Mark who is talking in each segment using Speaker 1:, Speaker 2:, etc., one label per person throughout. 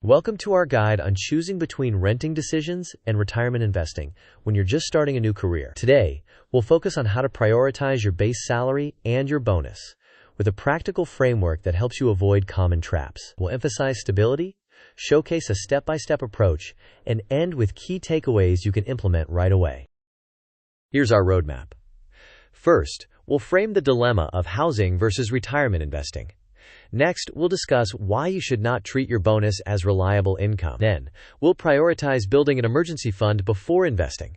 Speaker 1: Welcome to our guide on choosing between renting decisions and retirement investing when you're just starting a new career. Today, we'll focus on how to prioritize your base salary and your bonus with a practical framework that helps you avoid common traps. We'll emphasize stability, showcase a step-by-step approach, and end with key takeaways you can implement right away. Here's our roadmap. First, we'll frame the dilemma of housing versus retirement investing. Next, we'll discuss why you should not treat your bonus as reliable income. Then, we'll prioritize building an emergency fund before investing.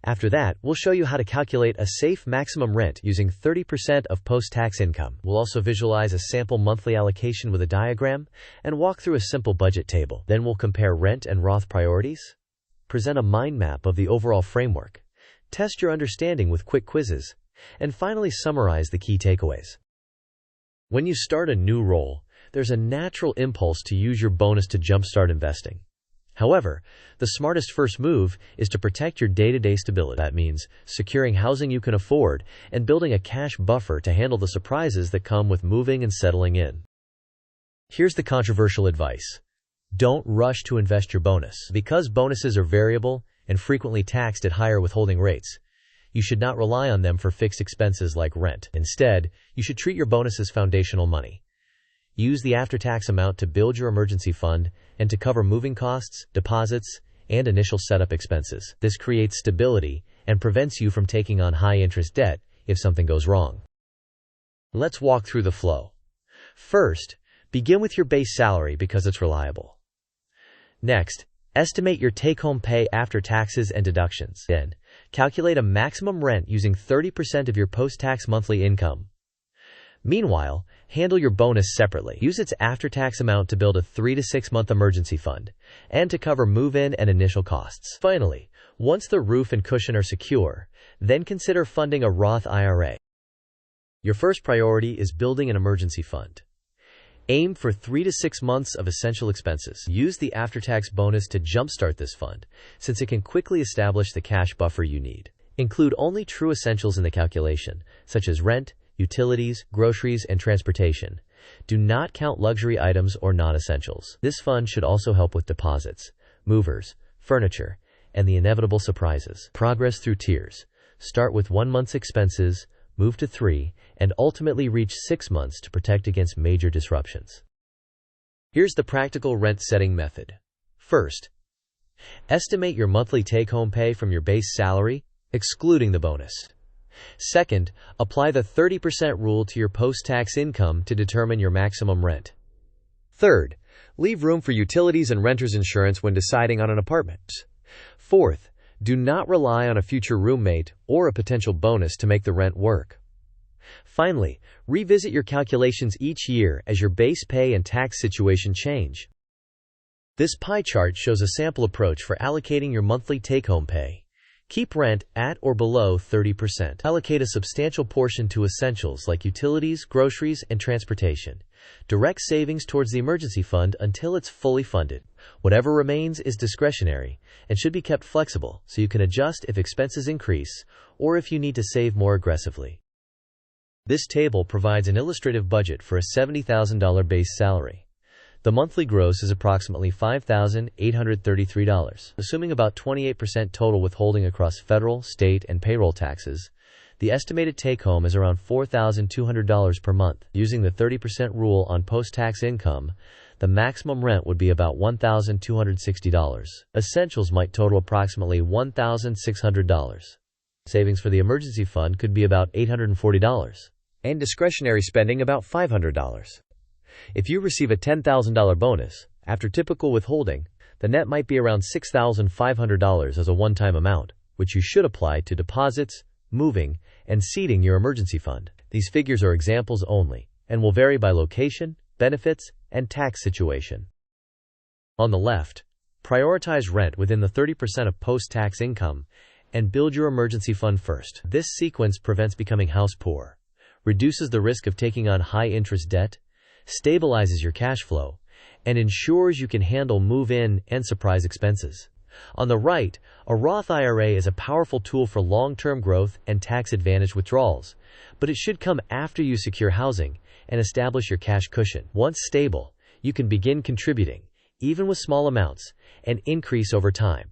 Speaker 1: After that, we'll show you how to calculate a safe maximum rent using 30% of post-tax income. We'll also visualize a sample monthly allocation with a diagram and walk through a simple budget table. Then we'll compare rent and Roth priorities, present a mind map of the overall framework, test your understanding with quick quizzes, and finally summarize the key takeaways. When you start a new role, there's a natural impulse to use your bonus to jumpstart investing. However, the smartest first move is to protect your day-to-day stability. That means securing housing you can afford and building a cash buffer to handle the surprises that come with moving and settling in. Here's the controversial advice. Don't rush to invest your bonus. Because bonuses are variable and frequently taxed at higher withholding rates, you should not rely on them for fixed expenses like rent. Instead, you should treat your bonus as foundational money. Use the after-tax amount to build your emergency fund and to cover moving costs, deposits, and initial setup expenses. This creates stability and prevents you from taking on high-interest debt if something goes wrong. Let's walk through the flow. First, begin with your base salary because it's reliable. Next, estimate your take-home pay after taxes and deductions. Then, calculate a maximum rent using 30% of your post-tax monthly income. Meanwhile, handle your bonus separately. Use its after-tax amount to build a 3 to 6 month emergency fund and to cover move-in and initial costs. Finally, once the roof and cushion are secure, then consider funding a Roth IRA. Your first priority is building an emergency fund. Aim for 3 to 6 months of essential expenses. Use the after-tax bonus to jumpstart this fund, since it can quickly establish the cash buffer you need. Include only true essentials in the calculation, such as rent, utilities, groceries, and transportation. Do not count luxury items or non-essentials. This fund should also help with deposits, movers, furniture, and the inevitable surprises. Progress through tiers. Start with 1 month's expenses, move to 3, and ultimately reach 6 months to protect against major disruptions. Here's the practical rent setting method. First, estimate your monthly take-home pay from your base salary, excluding the bonus. Second, apply the 30% rule to your post-tax income to determine your maximum rent. Third, leave room for utilities and renter's insurance when deciding on an apartment. Fourth, do not rely on a future roommate or a potential bonus to make the rent work. Finally, revisit your calculations each year as your base pay and tax situation change. This pie chart shows a sample approach for allocating your monthly take-home pay. Keep rent at or below 30%. Allocate a substantial portion to essentials like utilities, groceries, and transportation. Direct savings towards the emergency fund until it's fully funded. Whatever remains is discretionary and should be kept flexible so you can adjust if expenses increase or if you need to save more aggressively. This table provides an illustrative budget for a $70,000 base salary. The monthly gross is approximately $5,833. Assuming about 28% total withholding across federal, state, and payroll taxes, the estimated take-home is around $4,200 per month. Using the 30% rule on post-tax income, the maximum rent would be about $1,260. Essentials might total approximately $1,600. Savings for the emergency fund could be about $840, and discretionary spending about $500. If you receive a $10,000 bonus, after typical withholding, the net might be around $6,500 as a one-time amount, which you should apply to deposits, moving, and seeding your emergency fund. These figures are examples only, and will vary by location, benefits, and tax situation. On the left, prioritize rent within the 30% of post-tax income and build your emergency fund first. This sequence prevents becoming house poor, reduces the risk of taking on high-interest debt, stabilizes your cash flow, and ensures you can handle move-in and surprise expenses. On the right, a Roth IRA is a powerful tool for long-term growth and tax-advantaged withdrawals, but it should come after you secure housing and establish your cash cushion. Once stable, you can begin contributing, even with small amounts, and increase over time.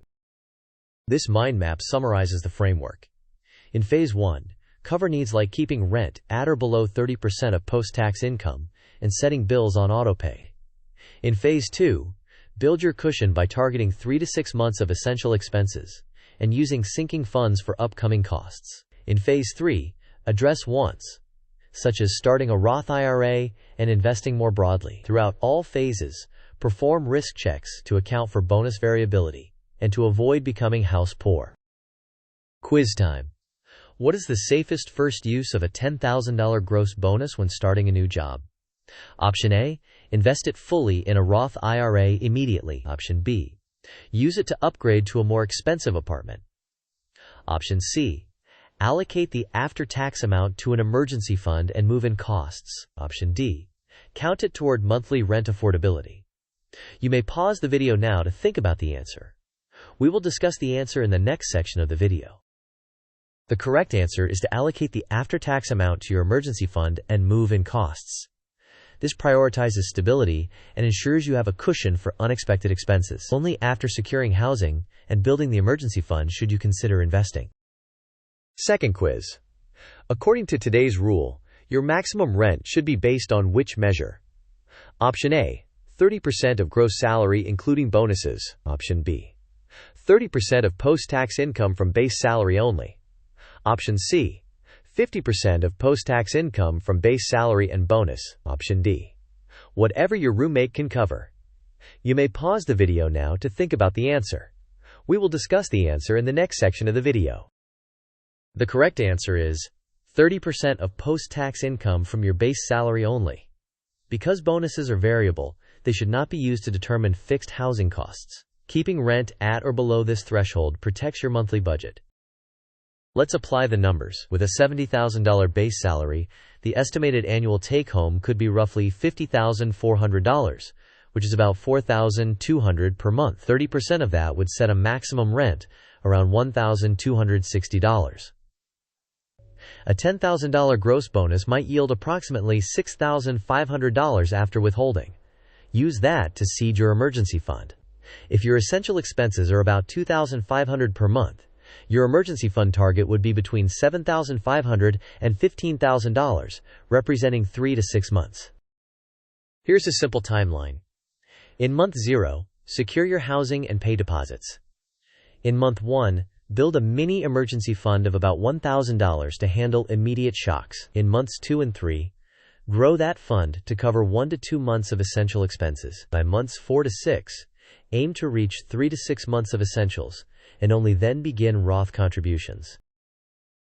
Speaker 1: This mind map summarizes the framework. In Phase 1, cover needs like keeping rent at or below 30% of post-tax income and setting bills on autopay. In Phase 2, build your cushion by targeting 3 to 6 months of essential expenses and using sinking funds for upcoming costs. In Phase 3, address wants, such as starting a Roth IRA and investing more broadly. Throughout all phases, perform risk checks to account for bonus variability and to avoid becoming house poor. Quiz time. What is the safest first use of a $10,000 gross bonus when starting a new job? Option A, invest it fully in a Roth IRA immediately. Option B, use it to upgrade to a more expensive apartment. Option C, allocate the after-tax amount to an emergency fund and move in costs. Option D, count it toward monthly rent affordability. You may pause the video now to think about the answer. We will discuss the answer in the next section of the video. The correct answer is to allocate the after-tax amount to your emergency fund and move in costs. This prioritizes stability and ensures you have a cushion for unexpected expenses. Only after securing housing and building the emergency fund should you consider investing. Second quiz. According to today's rule, your maximum rent should be based on which measure? Option A, 30% of gross salary including bonuses. Option B, 30% of post-tax income from base salary only. Option C, 50% of post-tax income from base salary and bonus. Option D, whatever your roommate can cover. You may pause the video now to think about the answer. We will discuss the answer in the next section of the video. The correct answer is 30% of post-tax income from your base salary only. Because bonuses are variable, they should not be used to determine fixed housing costs. Keeping rent at or below this threshold protects your monthly budget. Let's apply the numbers. With a $70,000 base salary, the estimated annual take-home could be roughly $50,400, which is about $4,200 per month. 30% of that would set a maximum rent around $1,260. A $10,000 gross bonus might yield approximately $6,500 after withholding. Use that to seed your emergency fund. If your essential expenses are about $2,500 per month, your emergency fund target would be between $7,500 and $15,000, representing 3 to 6 months. Here's a simple timeline. In month 0, secure your housing and pay deposits. In month 1, build a mini emergency fund of about $1,000 to handle immediate shocks. In months 2 and 3, grow that fund to cover 1 to 2 months of essential expenses. By months 4 to 6, aim to reach 3 to 6 months of essentials, and only then begin Roth contributions.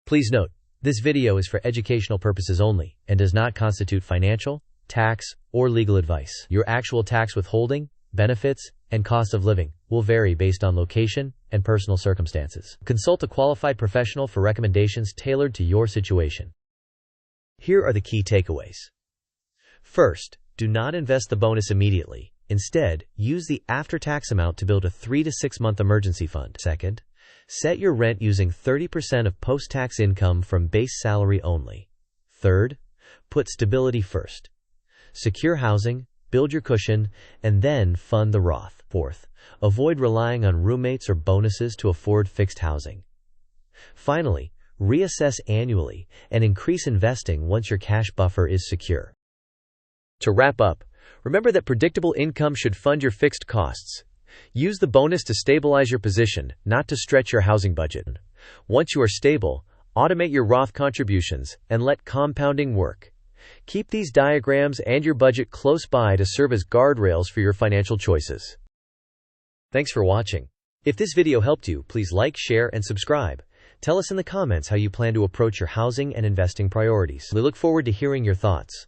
Speaker 1: Please note, this video is for educational purposes only and does not constitute financial, tax, or legal advice. Your actual tax withholding, benefits, and cost of living will vary based on location and personal circumstances. Consult a qualified professional for recommendations tailored to your situation. Here are the key takeaways. First, do not invest the bonus immediately. Instead, use the after-tax amount to build a 3 to 6 month emergency fund. Second, set your rent using 30% of post-tax income from base salary only. Third, put stability first. Secure housing, build your cushion, and then fund the Roth. Fourth, avoid relying on roommates or bonuses to afford fixed housing. Finally, reassess annually and increase investing once your cash buffer is secure. To wrap up, remember that predictable income should fund your fixed costs. Use the bonus to stabilize your position, not to stretch your housing budget. Once you are stable, automate your Roth contributions and let compounding work. Keep these diagrams and your budget close by to serve as guardrails for your financial choices. Thanks for watching. If this video helped you, please like, share, and subscribe. Tell us in the comments how you plan to approach your housing and investing priorities. We look forward to hearing your thoughts.